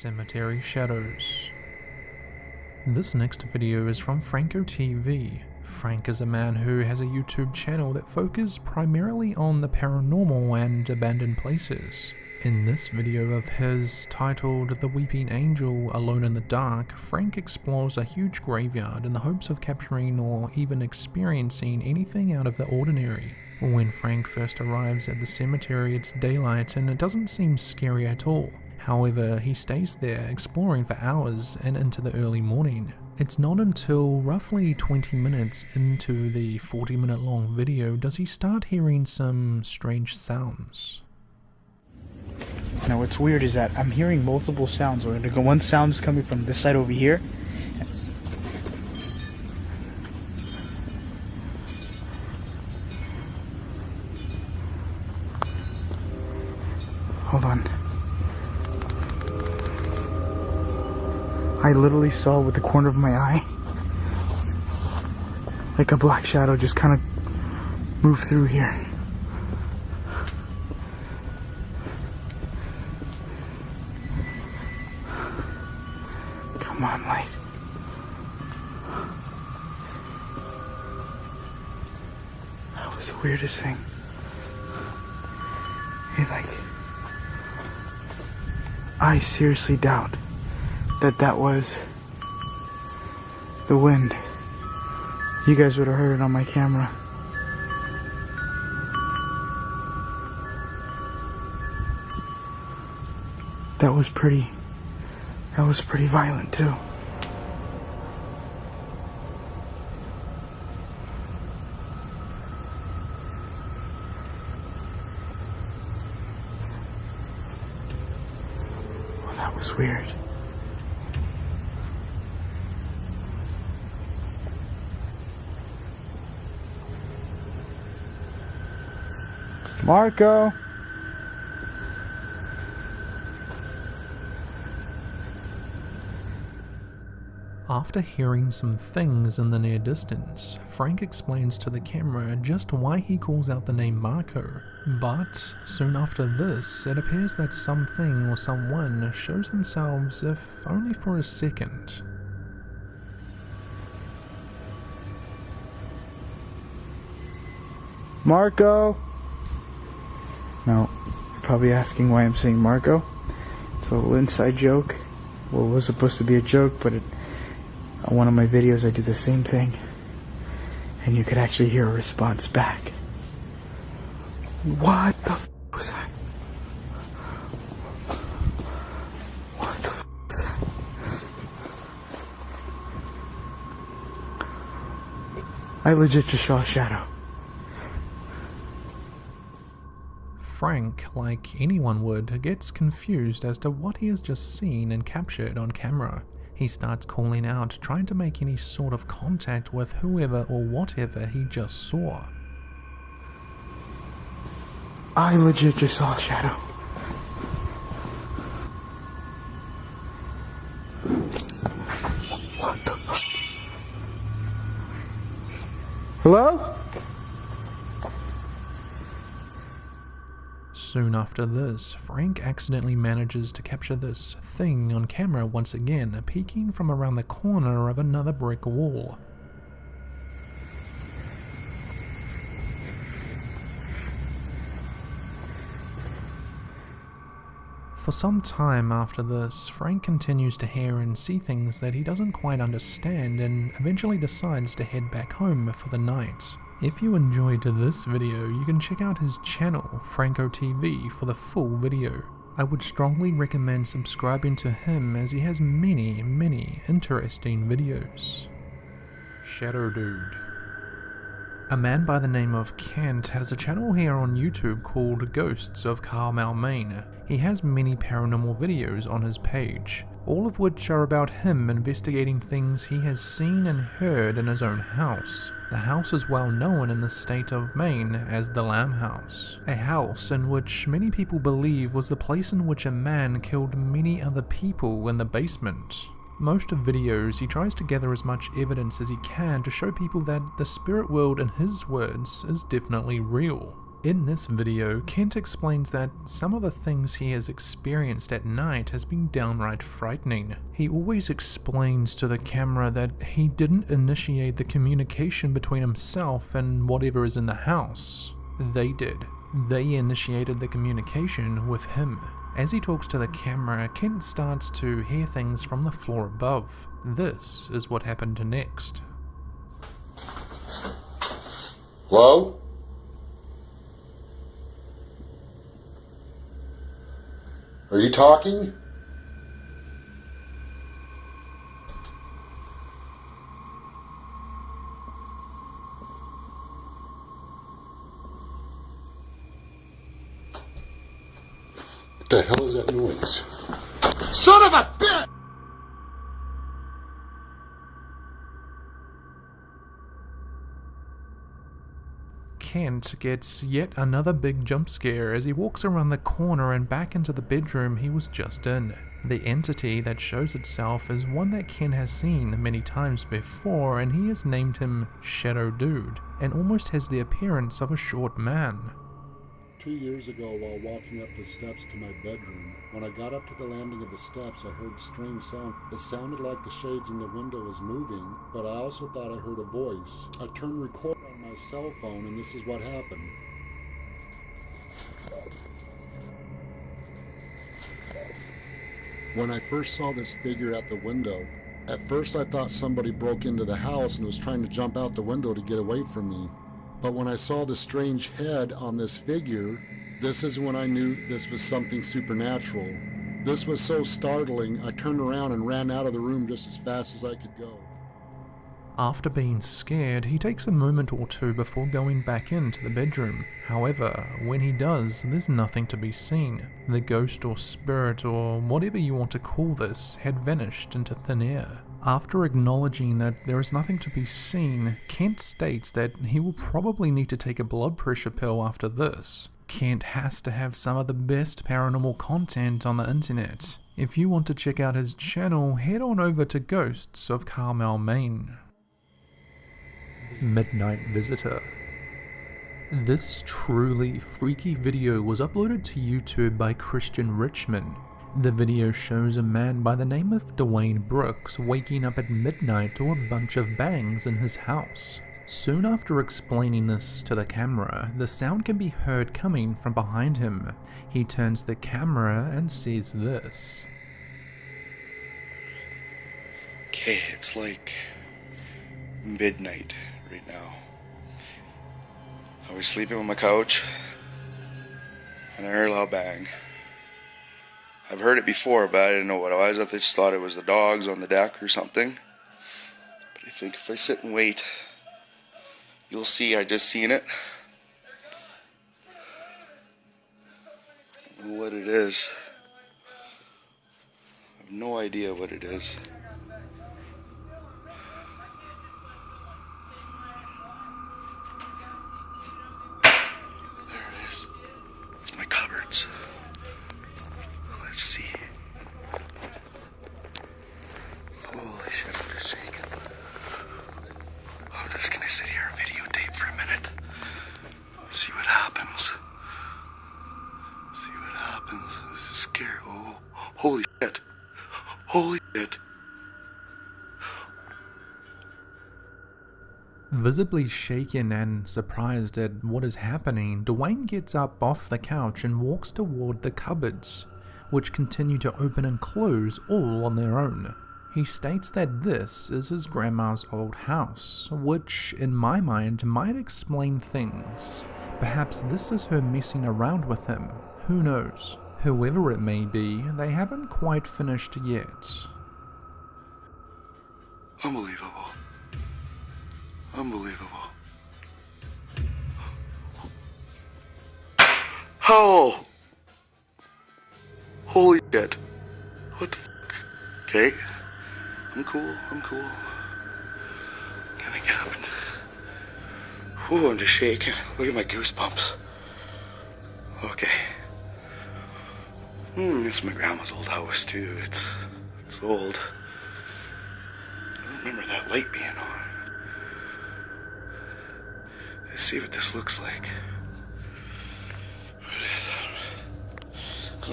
Cemetery Shadows. This next video is from Franco TV. Frank is a man who has a YouTube channel that focuses primarily on the paranormal and abandoned places. In this video of his, titled The Weeping Angel Alone in the Dark, Frank explores a huge graveyard in the hopes of capturing or even experiencing anything out of the ordinary. When Frank first arrives at the cemetery, it's daylight and it doesn't seem scary at all. However, he stays there exploring for hours and into the early morning. It's not until roughly 20 minutes into the 40-minute long video does he start hearing some strange sounds. Now what's weird is that I'm hearing multiple sounds. One sound is coming from this side over here. Hold on. I literally saw with the corner of my eye, like a black shadow just kind of move through here. Come on, light. That was the weirdest thing. I seriously doubt that was the wind. You guys would have heard it on my camera. That was pretty violent too. Well, that was weird. Marco! After hearing some things in the near distance, Frank explains to the camera just why he calls out the name Marco. But soon after this, it appears that something or someone shows themselves, if only for a second. Marco! Now, you're probably asking why I'm saying Marco. It's a little inside joke. Well, it was supposed to be a joke, but on one of my videos I do the same thing. And you could actually hear a response back. What the f was that? What the f was that? I legit just saw a shadow. Frank, like anyone would, gets confused as to what he has just seen and captured on camera. He starts calling out, trying to make any sort of contact with whoever or whatever he just saw. I legit just saw a shadow. What the fuck? Hello? Soon after this, Frank accidentally manages to capture this thing on camera once again, peeking from around the corner of another brick wall. For some time after this, Frank continues to hear and see things that he doesn't quite understand and eventually decides to head back home for the night. If you enjoyed this video, you can check out his channel, Franco TV, for the full video. I would strongly recommend subscribing to him as he has many interesting videos. Shadow Dude. A man by the name of Kent has a channel here on YouTube called Ghosts of Carmel, Maine. He has many paranormal videos on his page, all of which are about him investigating things he has seen and heard in his own house. The house is well known in the state of Maine as the Lamb House, a house in which many people believe was the place in which a man killed many other people in the basement. Most of videos he tries to gather as much evidence as he can to show people that the spirit world, in his words, is definitely real. In this video, Kent explains that some of the things he has experienced at night has been downright frightening. He always explains to the camera that he didn't initiate the communication between himself and whatever is in the house. They did. They initiated the communication with him. As he talks to the camera, Kent starts to hear things from the floor above. This is what happened next. Hello? Are you talking? What the hell is that noise? Son of a bitch! Kent gets yet another big jump scare as he walks around the corner and back into the bedroom he was just in. The entity that shows itself is one that Kent has seen many times before, and he has named him Shadow Dude, and almost has the appearance of a short man. 2 years ago, while walking up the steps to my bedroom, when I got up to the landing of the steps, I heard strange sound. It sounded like the shades in the window was moving, but I also thought I heard a voice. I turned record on my cell phone, and this is what happened. When I first saw this figure at the window, at first I thought somebody broke into the house and was trying to jump out the window to get away from me. But when I saw the strange head on this figure, this is when I knew this was something supernatural. This was so startling, I turned around and ran out of the room just as fast as I could go. After being scared, he takes a moment or two before going back into the bedroom. However, when he does, there's nothing to be seen. The ghost or spirit, or whatever you want to call this, had vanished into thin air. After acknowledging that there is nothing to be seen, Kent states that he will probably need to take a blood pressure pill after this. Kent has to have some of the best paranormal content on the internet. If you want to check out his channel, head on over to Ghosts of Carmel, Maine. Midnight Visitor. This truly freaky video was uploaded to YouTube by Christian Richmond. The video shows a man by the name of Dwayne Brooks waking up at midnight to a bunch of bangs in his house. Soon after explaining this to the camera, the sound can be heard coming from behind him. He turns the camera and sees this. Okay, it's like midnight right now. I was sleeping on my couch and I heard a loud bang. I've heard it before, but I didn't know what it was. I just thought it was the dogs on the deck or something. But I think if I sit and wait, you'll see I just seen it. I don't know what it is. I have no idea what it is. There it is. It's my cupboards. Let's see. Holy shit, I'm just shaking. I'm just gonna sit here and videotape for a minute. See what happens. See what happens. This is scary. Oh, holy shit. Holy shit. Visibly shaken and surprised at what is happening, Dwayne gets up off the couch and walks toward the cupboards, which continue to open and close all on their own. He states that this is his grandma's old house, which, in my mind, might explain things. Perhaps this is her messing around with him. Who knows? Whoever it may be, they haven't quite finished yet. Unbelievable. Unbelievable. How? Holy shit. What the fuck? Okay. I'm cool. I'm cool. Let me get up and... Whew, I'm just shaking. Look at my goosebumps. Okay. It's my grandma's old house too. It's old. I don't remember that light being on. Let's see what this looks like.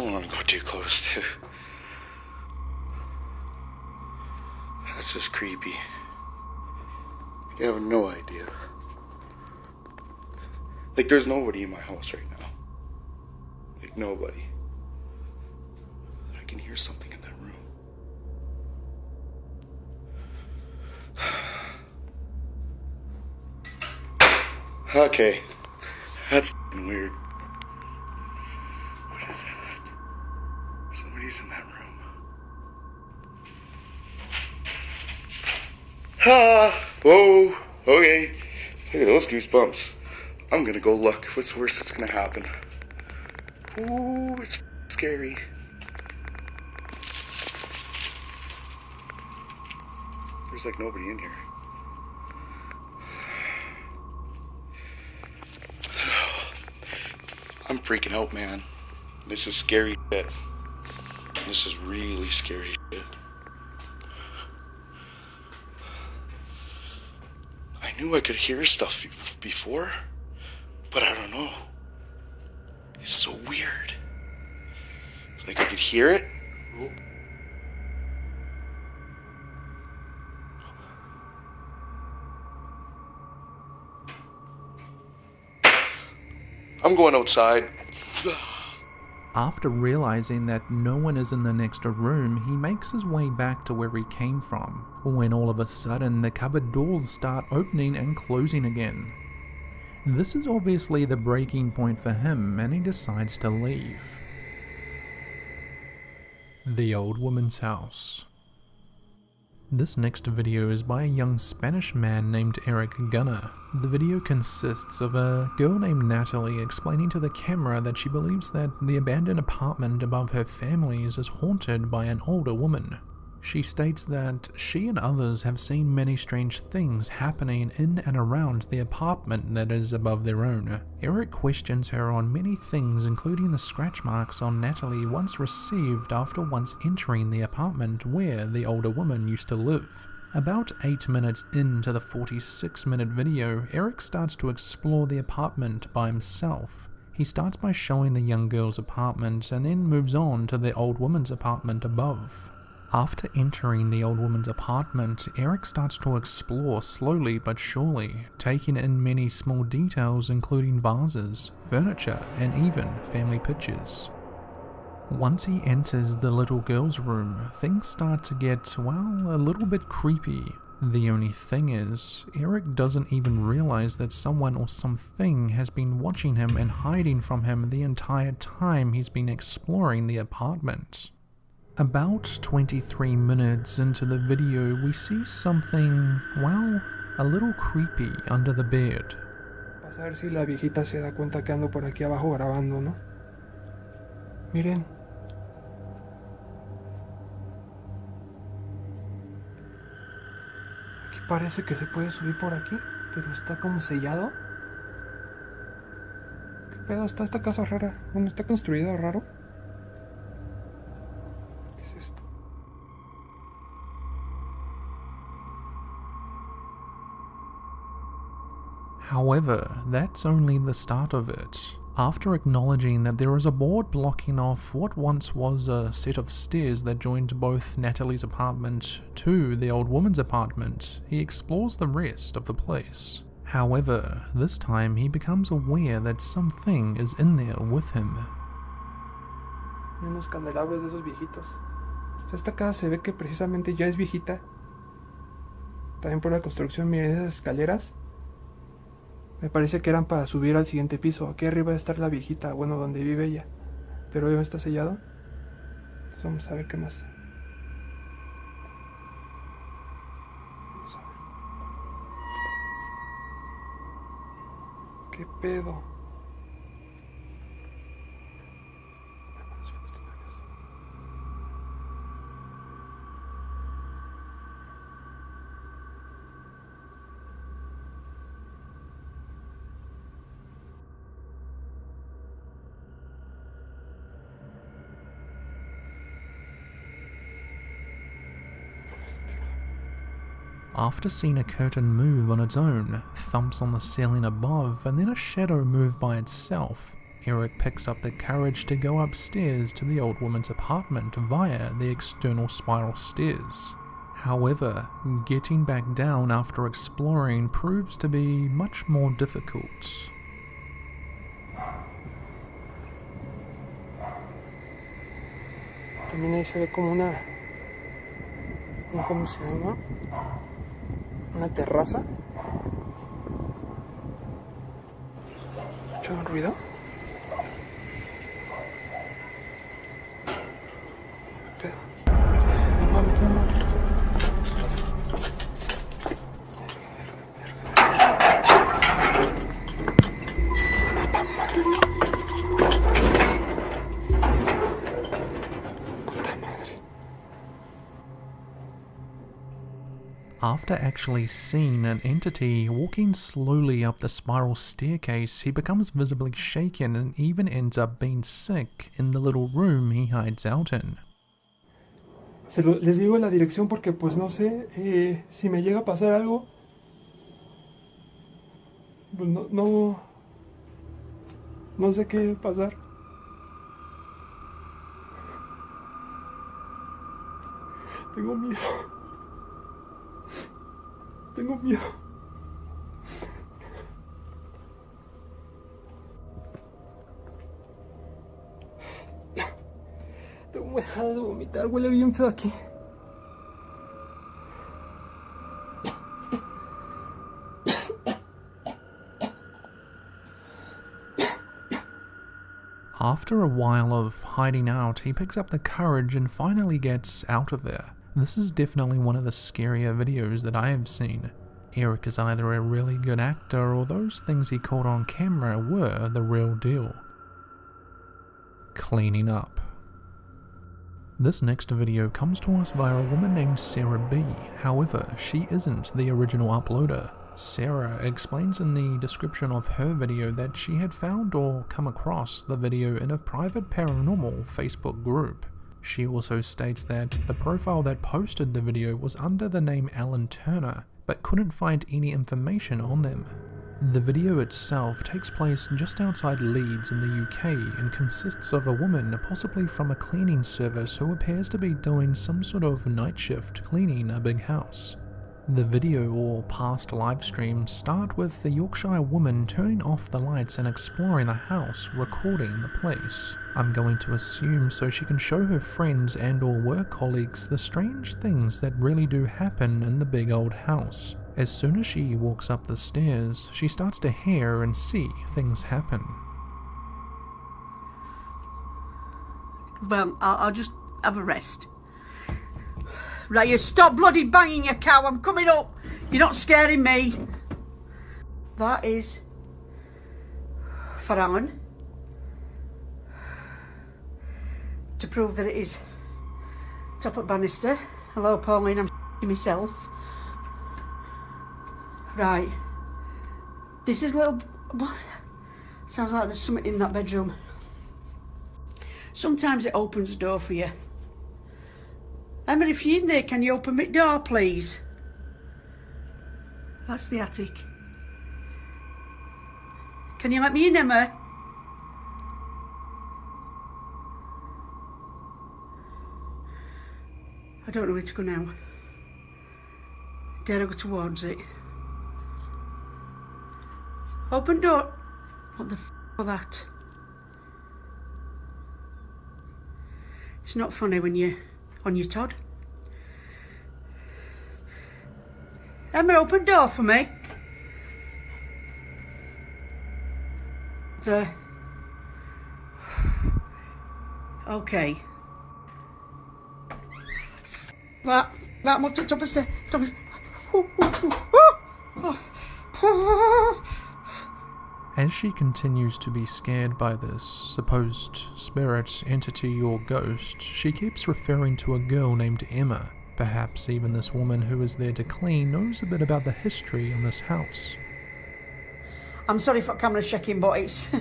don't want to go too close to. That's just creepy. You have no idea. Like, there's nobody in my house right now. Like, nobody. I can hear something in that room. Okay. That's f***ing weird. What is that? Somebody's in that room. Whoa. Okay. Look at those goosebumps. I'm gonna go look. What's the worst that's gonna happen? Ooh, it's scary. There's like nobody in here. I'm freaking out, man. This is scary shit. This is really scary shit. I knew I could hear stuff before, but I don't know. It's so weird. Like I could hear it. I'm going outside. After realizing that no one is in the next room, he makes his way back to where he came from, when all of a sudden the cupboard doors start opening and closing again. This is obviously the breaking point for him, and he decides to leave. The Old Woman's House. This next video is by a young Spanish man named Eric Gunnar. The video consists of a girl named Natalie explaining to the camera that she believes that the abandoned apartment above her family's is haunted by an older woman. She states that she and others have seen many strange things happening in and around the apartment that is above their own. Eric questions her on many things, including the scratch marks on Natalie once received after once entering the apartment where the older woman used to live. About 8 minutes into the 46-minute video, Eric starts to explore the apartment by himself. He starts by showing the young girl's apartment and then moves on to the old woman's apartment above. After entering the old woman's apartment, Eric starts to explore slowly but surely, taking in many small details including vases, furniture, and even family pictures. Once he enters the little girl's room, things start to get, well, a little bit creepy. The only thing is, Eric doesn't even realize that someone or something has been watching him and hiding from him the entire time he's been exploring the apartment. About 23 minutes into the video, we see something, well, a little creepy under the bed. Vas a ver si la viejita se da cuenta que ando por aquí abajo grabando, ¿no? Miren. Aquí parece que se puede subir por aquí, pero está como sellado. ¿Qué pedo? Está esta casa rara. Bueno, está construida raro. ¿Qué es esto? However, that's only the start of it. After acknowledging that there is a board blocking off what once was a set of stairs that joined both Natalie's apartment to the old woman's apartment, he explores the rest of the place. However, this time he becomes aware that something is in there with him. Unos candelabros de esos viejitos. O sea, esta casa se ve que precisamente ya es viejita. También por la construcción, miren esas escaleras. Me parece que eran para subir al siguiente piso. Aquí arriba debe estar la viejita, bueno, donde vive ella. Pero hoy está sellado. Entonces vamos a ver qué más. Vamos a ver. ¿Qué pedo? After seeing a curtain move on its own, thumps on the ceiling above, and then a shadow move by itself, Eric picks up the courage to go upstairs to the old woman's apartment via the external spiral stairs. However, getting back down after exploring proves to be much more difficult. También ahí se ve como ¿cómo se llama? Una terraza. ¿Escuchan un ruido? No mames, no mames. After actually seeing an entity walking slowly up the spiral staircase, he becomes visibly shaken and even ends up being sick in the little room he hides out in. Les digo la dirección porque pues no sé si me llega a pasar algo. Pues no sé qué pasar. Tengo miedo. Tengo miedo. Tengo ganas de vomitar, huele bien feo aquí. After a while of hiding out, he picks up the courage and finally gets out of there. This is definitely one of the scarier videos that I have seen. Eric is either a really good actor or those things he caught on camera were the real deal. Cleaning up. This next video comes to us via a woman named Sarah B. However, she isn't the original uploader. Sarah explains in the description of her video that she had found or come across the video in a private paranormal Facebook group. She also states that the profile that posted the video was under the name Alan Turner, but couldn't find any information on them. The video itself takes place just outside Leeds in the UK and consists of a woman, possibly from a cleaning service, who appears to be doing some sort of night shift cleaning a big house. The video or past live streams start with the Yorkshire woman turning off the lights and exploring the house, recording the place. I'm going to assume so she can show her friends and or work colleagues the strange things that really do happen in the big old house. As soon as she walks up the stairs, she starts to hear and see things happen. Well, I'll just have a rest. Right, you stop bloody banging your cow, I'm coming up. You're not scaring me. That is for Alan. To prove that it is top at Bannister. Hello, Pauline, I'm myself. Right. This is little... What? Sounds like there's something in that bedroom. Sometimes it opens the door for you. Emma, if you're in there, can you open my door, please? That's the attic. Can you let me in, Emma? I don't know where to go now. Dare I go towards it? Open door. What the f*** was that? It's not funny when you're on your Todd. Emma, open door for me. There. Okay. That must have top of the stairs. As she continues to be scared by this supposed spirit, entity, or ghost, she keeps referring to a girl named Emma. Perhaps even this woman who is there to clean knows a bit about the history in this house. I'm sorry for camera checking, but it's...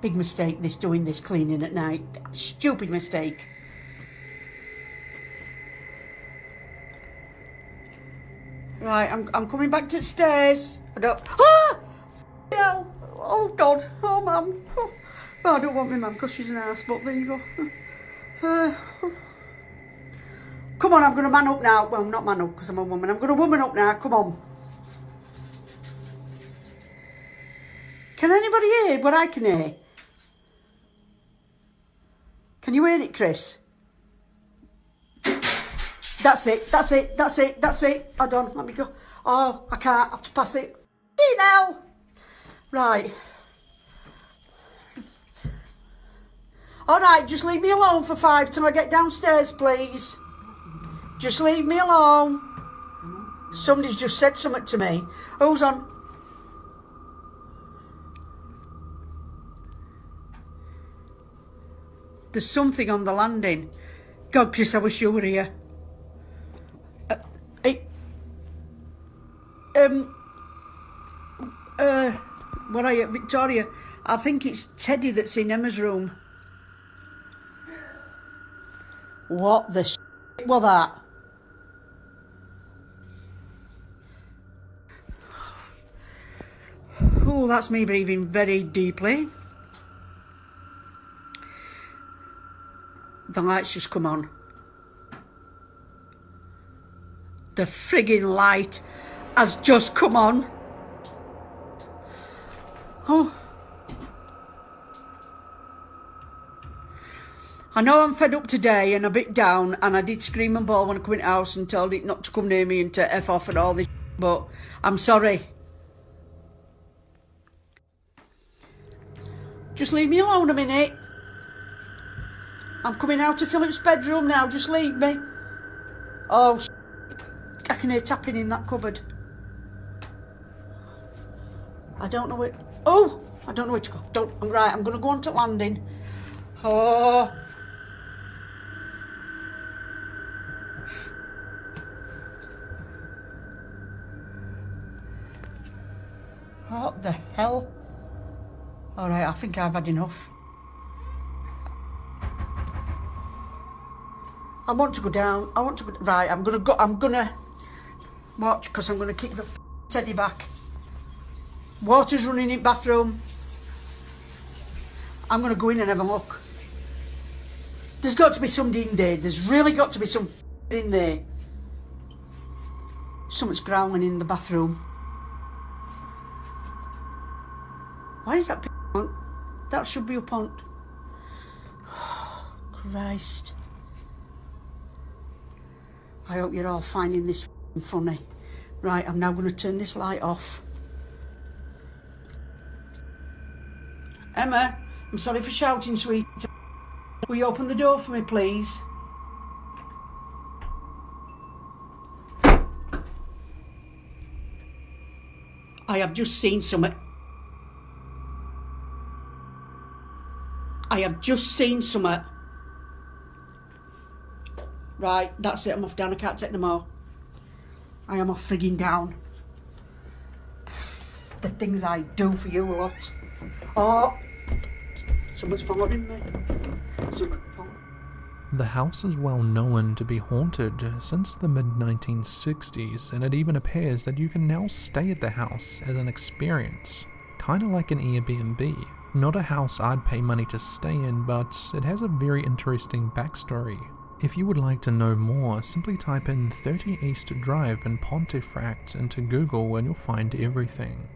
Big mistake, doing this cleaning at night. Stupid mistake. Right, I'm coming back to the stairs. I don't... Ah! Hell! Oh, God. Oh, Mum. Oh, I don't want my mum because she's an ass, but there you go. Come on, I'm going to man up now. Well, not man up because I'm a woman. I'm going to woman up now. Come on. Can anybody hear what I can hear? Can you hear it, Chris? That's it. Hold on, let me go. Oh, I can't. I have to pass it. Now. Right. All right, just leave me alone for 5 till I get downstairs, please. Just leave me alone. Somebody's just said something to me. Who's on? There's something on the landing. God, Chris, I wish you were here. What are you, Victoria? I think it's Teddy that's in Emma's room. What the shit was that? Oh, that's me breathing very deeply. The lights just come on. The friggin' light has just come on. Oh. I know I'm fed up today and a bit down, and I did scream and bawl when I come in the house and told it not to come near me and to F off and all this, but I'm sorry. Just leave me alone a minute. I'm coming out of Philip's bedroom now, just leave me. Oh, I can hear tapping in that cupboard. I don't know where... Oh, I don't know where to go. Right, I'm going to go on to landing. Oh. What the hell? All right, I think I've had enough. I want to go down. I want to go... Right, I'm going to go... I'm going to... Watch, because I'm going to kick the Teddy back. Water's running in the bathroom. I'm going to go in and have a look. There's got to be somebody in there. There's really got to be some in there. Something's growling in the bathroom. Why is that on? That should be up on... Oh, Christ. I hope you're all finding this funny. Right, I'm now going to turn this light off. Emma, I'm sorry for shouting, sweet. Will you open the door for me, please? I have just seen something. I have just seen something. Right, that's it. I'm off down. I can't take no more. I am off frigging down. The things I do for you lot. Oh, someone's following me. The house is well known to be haunted since the mid-1960s, and it even appears that you can now stay at the house as an experience. Kinda like an Airbnb. Not a house I'd pay money to stay in, but it has a very interesting backstory. If you would like to know more, simply type in 30 East Drive in Pontefract into Google and you'll find everything.